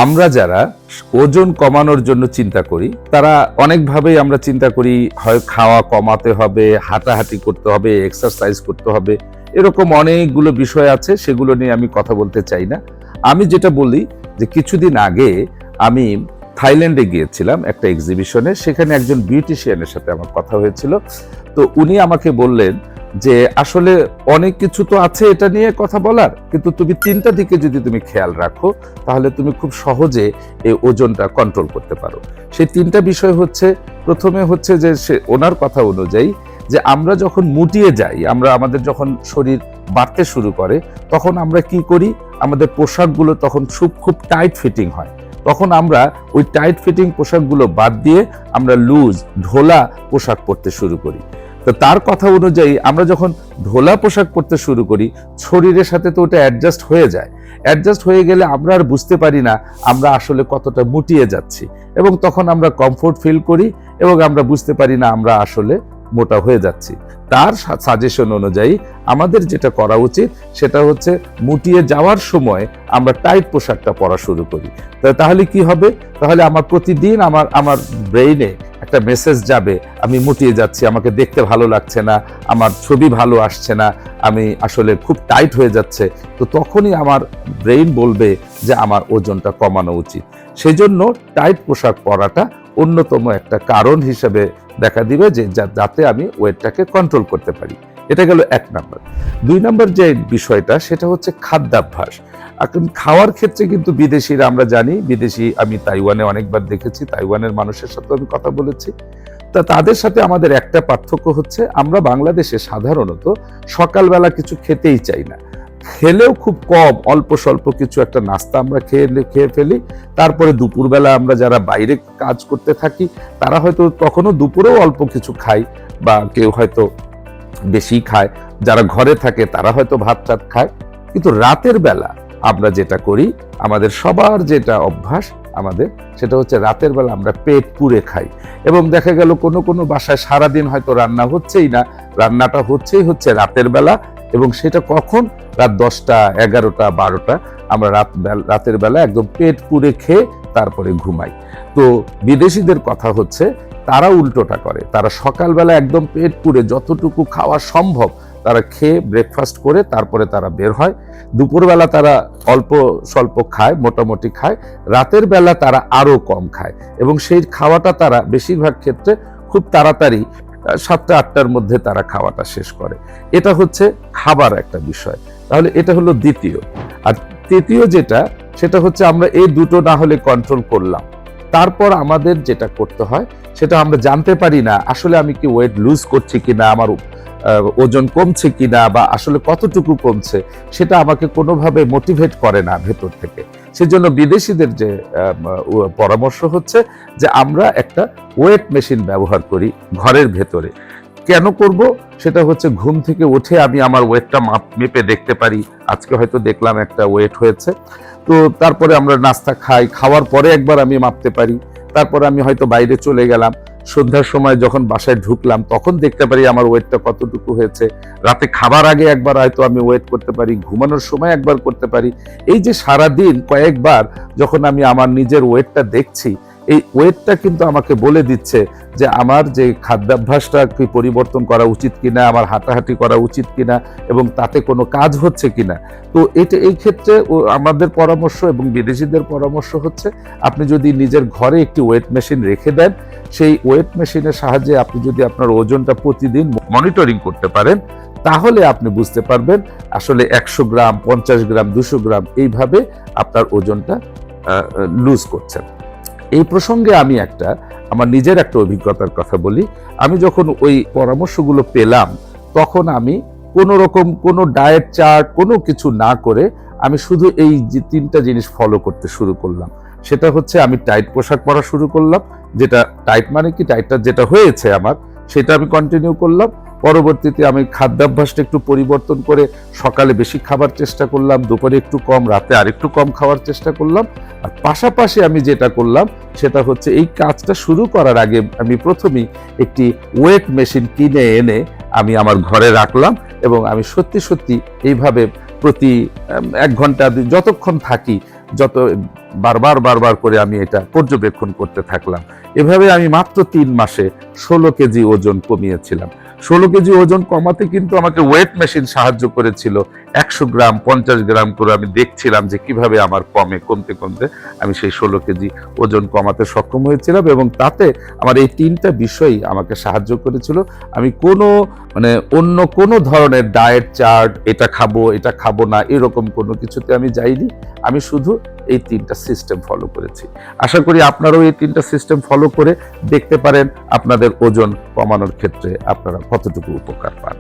আমরা যারা ওজন কমানোর জন্য চিন্তা করি তারা অনেকভাবেই আমরা চিন্তা করি, হয় খাওয়া কমাতে হবে, হাঁটাহাঁটি করতে হবে, এক্সারসাইজ করতে হবে, এরকম অনেকগুলো বিষয় আছে, সেগুলো নিয়ে আমি কথা বলতে চাই না। আমি যেটা বলি যে কিছুদিন আগে আমি থাইল্যান্ডে গিয়েছিলাম একটা এক্সিবিশনে, সেখানে একজন বিউটিশিয়ানের সাথে আমার কথা হয়েছিল। তো উনি আমাকে বললেন যে আসলে অনেক কিছু তো আছে এটা নিয়ে কথা বলার, কিন্তু তুমি তিনটা দিকে যদি তুমি খেয়াল রাখো তাহলে তুমি খুব সহজে এই ওজনটা কন্ট্রোল করতে পারো। সেই তিনটা বিষয় হচ্ছে, প্রথমে হচ্ছে যে ওনার কথা অনুযায়ী যে আমরা যখন মুটিয়ে যাই, আমাদের যখন শরীর বাড়তে শুরু করে তখন আমরা কি করি, আমাদের পোশাকগুলো তখন খুব টাইট ফিটিং হয়। তখন আমরা ওই টাইট ফিটিং পোশাকগুলো বাদ দিয়ে আমরা লুজ ঢোলা পোশাক পরতে শুরু করি। তো তার কথা অনুযায়ী আমরা যখন ঢোলা পোশাক পরতে শুরু করি, শরীরের সাথে তো ওটা অ্যাডজাস্ট হয়ে যায়। অ্যাডজাস্ট হয়ে গেলে আমরা আর বুঝতে পারি না আমরা আসলে কতটা মুটিয়ে যাচ্ছি, এবং তখন আমরা কমফোর্ট ফিল করি এবং আমরা বুঝতে পারি না আমরা আসলে মোটা হয়ে যাচ্ছি। তার সাজেশন অনুযায়ী আমাদের যেটা করা উচিত সেটা হচ্ছে মুটিয়ে যাওয়ার সময় আমরা টাইট পোশাকটা পরা শুরু করি। তাহলে কি হবে, তাহলে আমার প্রতিদিন আমার ব্রেইনে একটা মেসেজ যাবে, আমি মুটিয়ে যাচ্ছি, আমাকে দেখতে ভালো লাগছে না, আমার ছবি ভালো আসছে না, আমি আসলে খুব টাইট হয়ে যাচ্ছে। তো তখনই আমার ব্রেইন বলবে যে আমার ওজনটা কমানো উচিত। সেই জন্য টাইট পোশাক পরাটা অন্যতম একটা কারণ হিসেবে দেখা দিবে যে যাতে আমি ওয়েটটাকে কন্ট্রোল করতে পারি। এটা গেল 1 নাম্বার। 2 নাম্বার যে বিষয়টা সেটা হচ্ছে খাদ্যাভ্যাস। এখন খাওয়ার ক্ষেত্রে কিন্তু বিদেশিরা, আমরা জানি আমি তাইওয়ানে অনেকবার দেখেছি, তাইওয়ানের মানুষের সাথে আমি কথা বলেছি। তাদের সাথে আমাদের একটা পার্থক্য হচ্ছে, আমরা বাংলাদেশে সাধারণত সকালবেলা কিছু খেতেই চাই না, খেলেও খুব কম, অল্প স্বল্প কিছু একটা নাস্তা আমরা খেয়ে ফেলি। তারপরে দুপুরবেলা আমরা যারা বাইরে কাজ করতে থাকি তারা হয়তো তখনও দুপুরেও অল্প কিছু খাই, বা কেউ হয়তো বেশি খায়, যারা ঘরে থাকে তারা হয়তো ভাত টাত খায়। কিন্তু রাতের বেলা আমরা যেটা করি, আমাদের সবার যেটা অভ্যাস আমাদের, সেটা হচ্ছে রাতের বেলা আমরা পেট পুরে খাই। এবং দেখা গেল কোনো কোনো বাসায় সারাদিন হয়তো রান্না হচ্ছেই না, রান্নাটা হচ্ছে রাতের বেলা, এবং সেটা কখন, রাত 10টা 11টা 12টা আমরা রাতের বেলা একদম পেট পুরে খেয়ে তারপরে ঘুমাই। তো বিদেশিদের কথা হচ্ছে তারা উল্টোটা করে, তারা সকালবেলা একদম পেট পুরে যতটুকু খাওয়া সম্ভব তারা খেয়ে ব্রেকফাস্ট করে তারপরে তারা বের হয়। দুপুরবেলা তারা অল্প স্বল্প খায়, মোটামুটি খায়, রাতের বেলা তারা আরো কম খায়, এবং সেই খাওয়াটা তারা বেশিরভাগ ক্ষেত্রে খুব তাড়াতাড়ি 7টা 8টার মধ্যে তারা খাওয়াটা শেষ করে। এটা হচ্ছে খাবার একটা বিষয়। তাহলে এটা হলো দ্বিতীয়। আর তৃতীয় যেটা, সেটা হচ্ছে আমরা এই দুটো না হলে কন্ট্রোল করলাম, তারপর আমাদের যেটা করতে হয় সেটা আমরা জানতে পারি না আসলে আমি কি ওয়েট লুজ করছি কিনা, আমার ওজন কমছে কিনা, বা আসলে কতটুকু কমছে, সেটা আমাকে কোনোভাবে মোটিভেট করে না ভেতর থেকে। সেজন্য বিদেশিদের যে পরামর্শ হচ্ছে যে আমরা একটা ওয়েট মেশিন ব্যবহার করি ঘরের ভেতরে। কেন করব, সেটা হচ্ছে ঘুম থেকে উঠে আমি আমার ওয়েটটা মেপে দেখতে পারি, আজকে হয়তো দেখলাম একটা ওয়েট হয়েছে। তো তারপরে আমরা নাস্তা খাই, খাওয়ার পরে একবার আমি মাপতে পারি, তারপরে আমি হয়তো বাইরে চলে গেলাম, সন্ধ্যার সময় যখন বাসায় ঢুকলাম তখন দেখতে পারি আমার ওয়েটটা কতটুকু হয়েছে। রাতে খাবার আগে একবার হয়তো আমি ওয়েট করতে পারি, ঘুমানোর সময় একবার করতে পারি। এই যে সারাদিন কয়েকবার যখন আমি আমার নিজের ওয়েটটা দেখছি, এই ওয়েটটা কিন্তু আমাকে বলে দিচ্ছে যে আমার যে খাদ্যাভ্যাসটা কি পরিবর্তন করা উচিত কিনা, আমার হাঁটাহাঁটি করা উচিত কিনা, এবং তাতে কোনো কাজ হচ্ছে কিনা। তো এই ক্ষেত্রে আমাদের পরামর্শ এবং বিদেশিদের পরামর্শ হচ্ছে, আপনি যদি নিজের ঘরে একটি ওয়েট মেশিন রেখে দেন, সেই ওয়েট মেশিনের সাহায্যে আপনি যদি আপনার ওজনটা প্রতিদিন মনিটরিং করতে পারেন, তাহলে আপনি বুঝতে পারবেন আসলে 100 গ্রাম 50 গ্রাম 200 গ্রাম এইভাবে আপনার ওজনটা লুজ করছেন। এই প্রসঙ্গে আমি আমার নিজের একটা অভিজ্ঞতার কথা বলি। আমি যখন ওই পরামর্শগুলো পেলাম, তখন আমি কোনো ডায়েট চার্ট কোনো কিছু না করে আমি শুধু এই যে 3টা জিনিস ফলো করতে শুরু করলাম। সেটা হচ্ছে আমি টাইট পোশাক পরা শুরু করলাম, যেটা টাইট মানে কি, টাইটটা যেটা হয়েছে আমার সেটা আমি কন্টিনিউ করলাম। পরবর্তীতে আমি খাদ্যাভ্যাসটা একটু পরিবর্তন করে সকালে বেশি খাবার চেষ্টা করলাম, দুপুরে একটু কম, রাতে আরেকটু কম খাওয়ার চেষ্টা করলাম। আর পাশাপাশি আমি যেটা করলাম সেটা হচ্ছে এই কাজটা শুরু করার আগে আমি প্রথমেই একটি ওয়েট মেশিন কিনে এনে আমি আমার ঘরে রাখলাম, এবং আমি সত্যি এইভাবে প্রতি 1 ঘন্টা যতক্ষণ থাকি যত বারবার করে আমি এটা পর্যবেক্ষণ করতে থাকলাম। এভাবে আমি মাত্র 3 মাসে 16 কেজি ওজন কমিয়েছিলাম। 16 কেজি ওজন কমাতে কিন্তু আমাকে ওয়েট মেশিন সাহায্য করেছিল। 100 গ্রাম 50 গ্রাম করে আমি দেখছিলাম যে কিভাবে আমার কমতে আমি সেই 16 কেজি ওজন কমাতে সক্ষম হয়েছিলাম, এবং তাতে আমার এই 3টা বিষয়ই আমাকে সাহায্য করেছিল। আমি অন্য কোনো ধরনের ডায়েট চার্ট, এটা খাবো না, এরকম কোনো কিছুতে আমি যাইনি। আমি শুধু এই 3টা সিস্টেম ফলো করেছি। আশা করি আপনারাও এই 3টা সিস্টেম ফলো করে দেখতে পারেন আপনাদের ওজন কমানোর ক্ষেত্রে আপনারা কতটুকু উপকার পান।